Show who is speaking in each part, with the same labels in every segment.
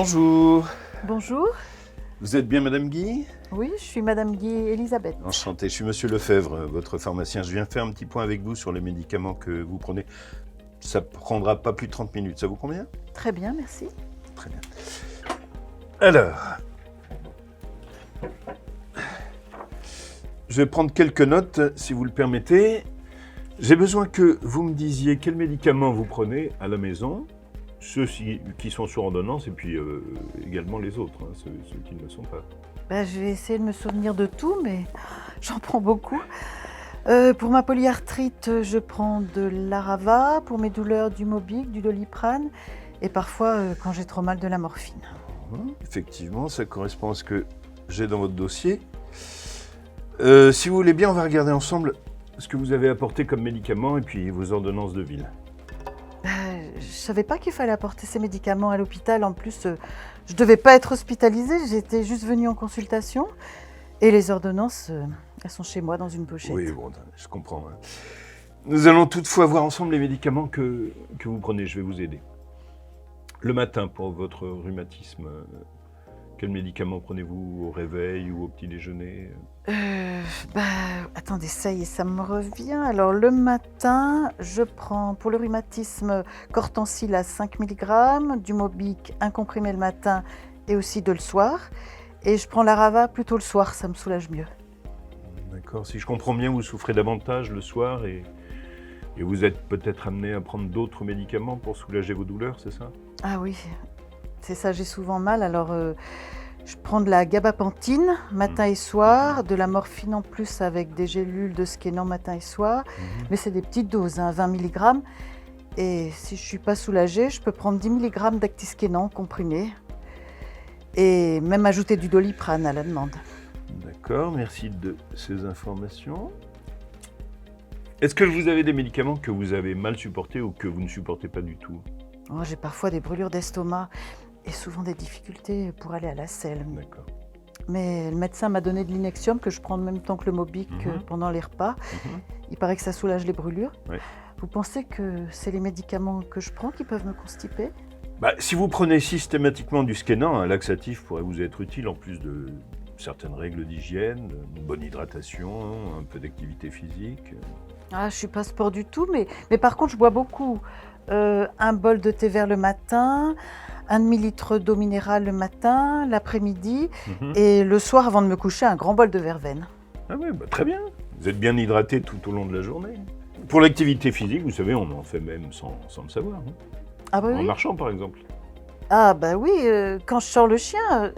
Speaker 1: Bonjour,
Speaker 2: Bonjour,
Speaker 1: vous êtes bien Madame Guy?
Speaker 2: oui, je suis Madame Guy Elisabeth.
Speaker 1: Enchanté, je suis Monsieur Lefebvre, votre pharmacien. Je viens faire un petit point avec vous sur les médicaments que vous prenez. Ça prendra pas plus de 30 minutes, ça vous convient?
Speaker 2: Très bien, merci.
Speaker 1: Très bien. Alors, je vais prendre quelques notes, si vous le permettez. J'ai besoin que vous me disiez quels médicaments vous prenez à la maison, ceux qui sont sur ordonnance et puis également les autres, hein, ceux qui ne le sont pas.
Speaker 2: Je vais essayer de me souvenir de tout, mais j'en prends beaucoup. Pour ma polyarthrite, je prends de l'Arava. Pour mes douleurs, du Mobic, du Doliprane. Et parfois, quand j'ai trop mal, de la morphine.
Speaker 1: Effectivement, ça correspond à ce que j'ai dans votre dossier. Si vous voulez bien, on va regarder ensemble ce que vous avez apporté comme médicaments et puis vos ordonnances de ville.
Speaker 2: Je savais pas qu'il fallait apporter ces médicaments à l'hôpital. En plus, je devais pas être hospitalisée. J'étais juste venue en consultation. Et les ordonnances, elles sont chez moi dans une pochette.
Speaker 1: Oui, bon, je comprends. Hein. Nous allons toutefois voir ensemble les médicaments que vous prenez. Je vais vous aider. Le matin, pour votre rhumatisme, quels médicaments prenez-vous au réveil ou au petit déjeuner?
Speaker 2: Attendez, ça y est, ça me revient. Alors, le matin, je prends pour le rhumatisme Cortensil à 5 mg, du Mobic, un comprimé le matin et aussi deux le soir. Et je prends l'Arava plutôt le soir, ça me soulage mieux.
Speaker 1: D'accord. Si je comprends bien, vous souffrez davantage le soir et vous êtes peut-être amené à prendre d'autres médicaments pour soulager vos douleurs, c'est ça?
Speaker 2: Ah oui, c'est ça, j'ai souvent mal. Alors, je prends de la gabapentine matin et soir, de la morphine en plus avec des gélules de Skénan matin et soir. Mais c'est des petites doses, hein, 20 mg. Et si je ne suis pas soulagée, je peux prendre 10 mg d'actiskénan comprimé. Et même ajouter du Doliprane à la demande.
Speaker 1: D'accord, merci de ces informations. Est-ce que vous avez des médicaments que vous avez mal supportés ou que vous ne supportez pas du tout?
Speaker 2: Oh, j'ai parfois des brûlures d'estomac et souvent des difficultés pour aller à la selle.
Speaker 1: D'accord.
Speaker 2: Mais le médecin m'a donné de l'Inexium que je prends en même temps que le Mobic pendant les repas. Il paraît que ça soulage les brûlures.
Speaker 1: Ouais.
Speaker 2: Vous pensez que c'est les médicaments que je prends qui peuvent me constiper?
Speaker 1: Si vous prenez systématiquement du Skénan, un laxatif pourrait vous être utile en plus de certaines règles d'hygiène, une bonne hydratation, un peu d'activité physique.
Speaker 2: Ah, je suis pas sport du tout, mais par contre, je bois beaucoup. Un bol de thé vert le matin, un demi-litre d'eau minérale le matin, l'après-midi, et le soir, avant de me coucher, un grand bol de verveine.
Speaker 1: Ah oui, très bien. Vous êtes bien hydraté tout au long de la journée. Pour l'activité physique, vous savez, on en fait même sans le savoir. Hein.
Speaker 2: Ah bah
Speaker 1: En
Speaker 2: oui.
Speaker 1: marchant, par exemple.
Speaker 2: Ah bah oui, quand je sors le chien,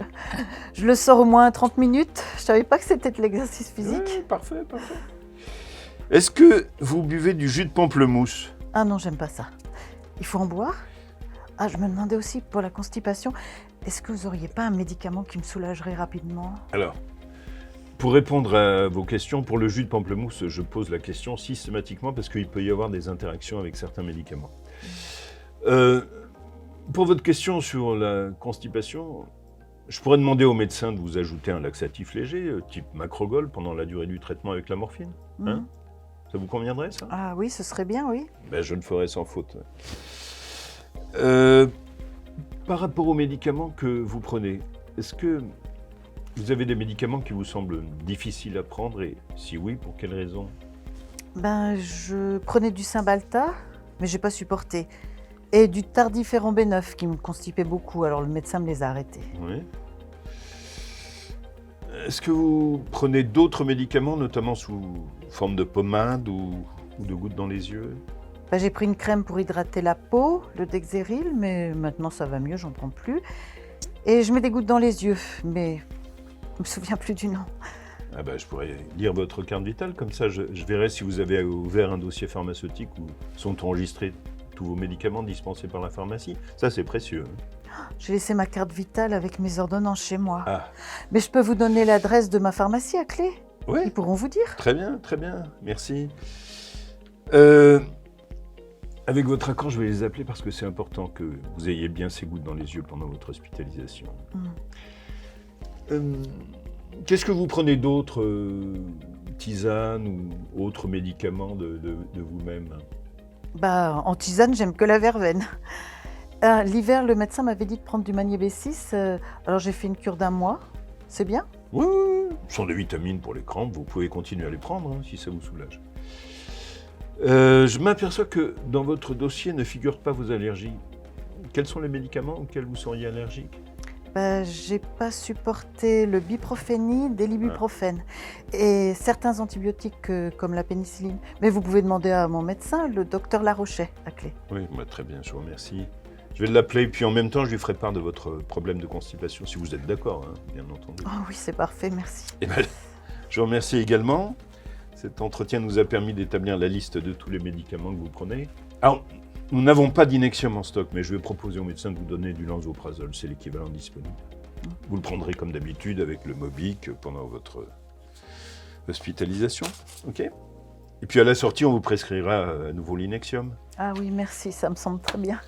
Speaker 2: je le sors au moins 30 minutes. Je savais pas que c'était de l'exercice physique.
Speaker 1: Ouais, parfait, parfait. Est-ce que vous buvez du jus de pamplemousse?
Speaker 2: Ah non, j'aime pas ça. Il faut en boire? Ah, je me demandais aussi pour la constipation, est-ce que vous auriez pas un médicament qui me soulagerait rapidement?
Speaker 1: Alors, pour répondre à vos questions, pour le jus de pamplemousse, je pose la question systématiquement parce qu'il peut y avoir des interactions avec certains médicaments. Pour votre question sur la constipation, je pourrais demander au médecin de vous ajouter un laxatif léger, type Macrogol, pendant la durée du traitement avec la morphine. Hein? Ça vous conviendrait, ça?
Speaker 2: Ah oui, ce serait bien, oui.
Speaker 1: Je le ferai sans faute. Par rapport aux médicaments que vous prenez, est-ce que vous avez des médicaments qui vous semblent difficiles à prendre et si oui, pour quelles raisons?
Speaker 2: Je prenais du Cymbalta, mais j'ai pas supporté. Et du Tardiféron B9 qui me constipait beaucoup, alors le médecin me les a arrêtés.
Speaker 1: Oui. Est-ce que vous prenez d'autres médicaments, notamment sous forme de pommade ou de gouttes dans les yeux?
Speaker 2: J'ai pris une crème pour hydrater la peau, le Dexéril, mais maintenant ça va mieux, j'en prends plus. Et je mets des gouttes dans les yeux, mais je me souviens plus du nom.
Speaker 1: Je pourrais lire votre carte vitale, comme ça je verrai si vous avez ouvert un dossier pharmaceutique où sont enregistrés tous vos médicaments dispensés par la pharmacie. Ça, c'est précieux.
Speaker 2: J'ai laissé ma carte vitale avec mes ordonnances chez moi.
Speaker 1: Ah.
Speaker 2: Mais je peux vous donner l'adresse de ma pharmacie à clé.
Speaker 1: Oui.
Speaker 2: Ils pourront vous dire.
Speaker 1: Très bien, merci. Avec votre accord, je vais les appeler parce que c'est important que vous ayez bien ces gouttes dans les yeux pendant votre hospitalisation. Qu'est-ce que vous prenez d'autre, tisane ou autres médicaments de vous-même?
Speaker 2: En tisane, j'aime que la verveine. L'hiver, le médecin m'avait dit de prendre du Magné B6. Alors j'ai fait une cure d'1 mois. C'est bien?
Speaker 1: Oui, ce sont des vitamines pour les crampes, vous pouvez continuer à les prendre hein, si ça vous soulage. Je m'aperçois que dans votre dossier ne figurent pas vos allergies. Quels sont les médicaments auxquels vous seriez allergique?
Speaker 2: J'ai pas supporté le biprophènide et l'ibuprofène et certains antibiotiques comme la pénicilline. Mais vous pouvez demander à mon médecin, le docteur Larochet, à Clé.
Speaker 1: Oui, très bien, je vous remercie. Je vais l'appeler, puis en même temps, je lui ferai part de votre problème de constipation, si vous êtes d'accord, hein, bien entendu.
Speaker 2: Oh oui, c'est parfait, merci.
Speaker 1: Et ben, je vous remercie également. Cet entretien nous a permis d'établir la liste de tous les médicaments que vous prenez. Alors, nous n'avons pas d'Inexium en stock, mais je vais proposer au médecin de vous donner du Lansoprazole, c'est l'équivalent disponible. Vous le prendrez comme d'habitude avec le Mobic pendant votre hospitalisation, ok? Et puis à la sortie, on vous prescrira à nouveau l'Inexium.
Speaker 2: Ah oui, merci, ça me semble très bien.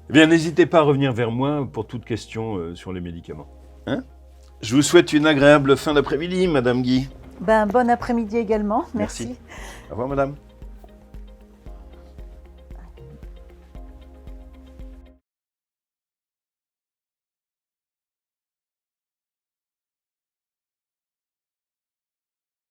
Speaker 1: Eh bien, n'hésitez pas à revenir vers moi pour toute question sur les médicaments. Hein? Je vous souhaite une agréable fin d'après-midi, Madame Guy.
Speaker 2: Bon après-midi également, merci.
Speaker 1: Au revoir, Madame.